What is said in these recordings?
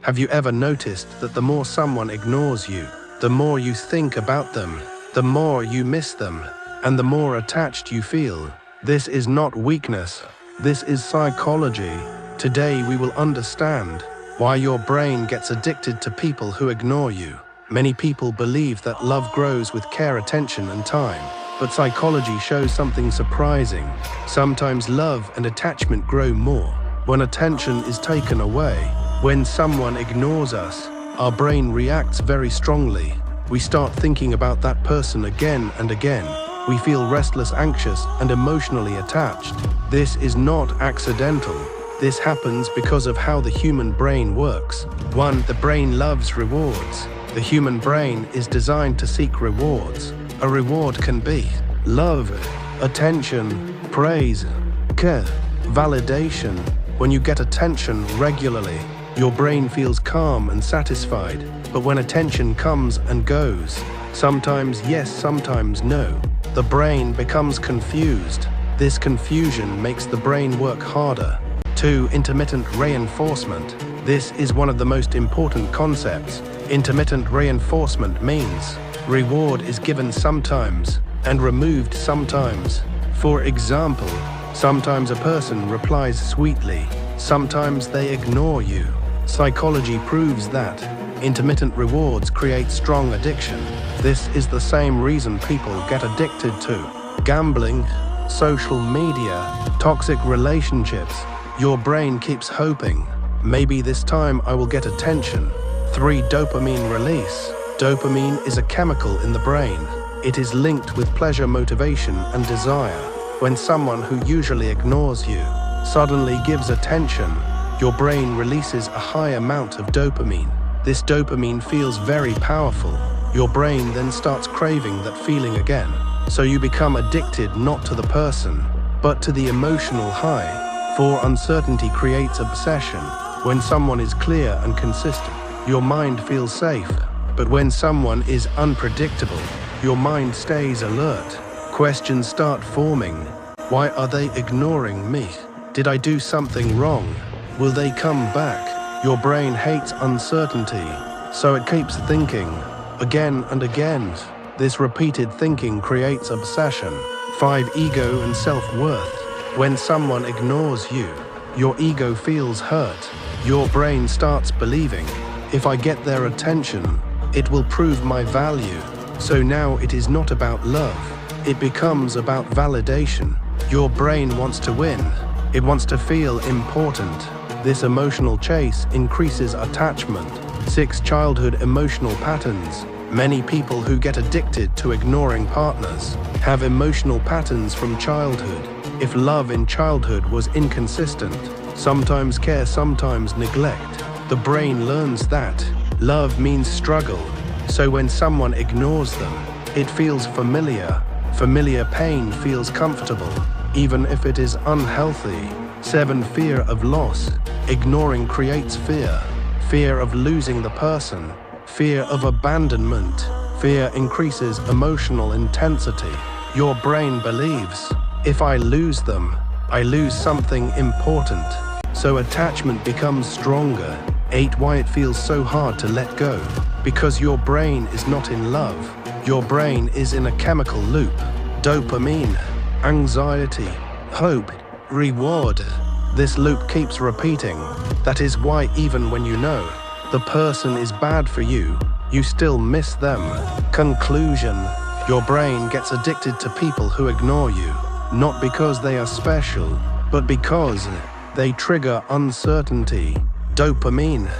Have you ever noticed that the more someone ignores you, the more you think about them, the more you miss them, and the more attached you feel? This is not weakness. This is psychology. Today we will understand why your brain gets addicted to people who ignore you. Many people believe that love grows with care, attention, and time. But psychology shows something surprising. Sometimes love and attachment grow more when attention is taken away. When someone ignores us, our brain reacts very strongly. We start thinking about that person again and again. We feel restless, anxious, and emotionally attached. This is not accidental. This happens because of how the human brain works. 1. The brain loves rewards. The human brain is designed to seek rewards. A reward can be love, attention, praise, care, validation. When you get attention regularly, your brain feels calm and satisfied. But when attention comes and goes, sometimes yes, sometimes no, the brain becomes confused. This confusion makes the brain work harder. 2. Intermittent reinforcement. This is one of the most important concepts. Intermittent reinforcement means reward is given sometimes and removed sometimes. For example, sometimes a person replies sweetly, sometimes they ignore you. Psychology proves that intermittent rewards create strong addiction. This is the same reason people get addicted to gambling, social media, toxic relationships. Your brain keeps hoping, maybe this time I will get attention. 3. Dopamine release. Dopamine is a chemical in the brain. It is linked with pleasure, motivation, and desire. When someone who usually ignores you suddenly gives attention, your brain releases a high amount of dopamine. This dopamine feels very powerful. Your brain then starts craving that feeling again. So you become addicted not to the person, but to the emotional high. 4. Uncertainty creates obsession. When someone is clear and consistent, your mind feels safe. But when someone is unpredictable, your mind stays alert. Questions start forming. Why are they ignoring me? Did I do something wrong? Will they come back? Your brain hates uncertainty, so it keeps thinking again and again. This repeated thinking creates obsession. 5. Ego and self-worth. When someone ignores you, your ego feels hurt. Your brain starts believing, if I get their attention, it will prove my value. So now it is not about love. It becomes about validation. Your brain wants to win. It wants to feel important. This emotional chase increases attachment. 6. Childhood emotional patterns. Many people who get addicted to ignoring partners have emotional patterns from childhood. If love in childhood was inconsistent, sometimes care, sometimes neglect, the brain learns that love means struggle. So when someone ignores them, it feels familiar. Familiar pain feels comfortable, even if it is unhealthy. 7. Fear of loss. Ignoring creates fear. Fear of losing the person. Fear of abandonment. Fear increases emotional intensity. Your brain believes, if I lose them, I lose something important. So attachment becomes stronger. 8. Why it feels so hard to let go. Because your brain is not in love. Your brain is in a chemical loop. Dopamine, anxiety, hope, reward. This loop keeps repeating. That is why even when you know the person is bad for you, you still miss them. Conclusion. Your brain gets addicted to people who ignore you, not because they are special, but because they trigger uncertainty, dopamine,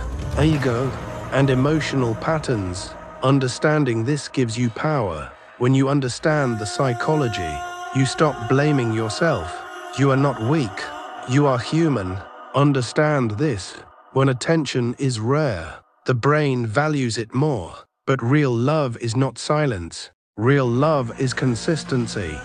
ego, and emotional patterns. Understanding this gives you power. When you understand the psychology, you stop blaming yourself. You are not weak. You are human. Understand this. When attention is rare, the brain values it more. But real love is not silence. Real love is consistency.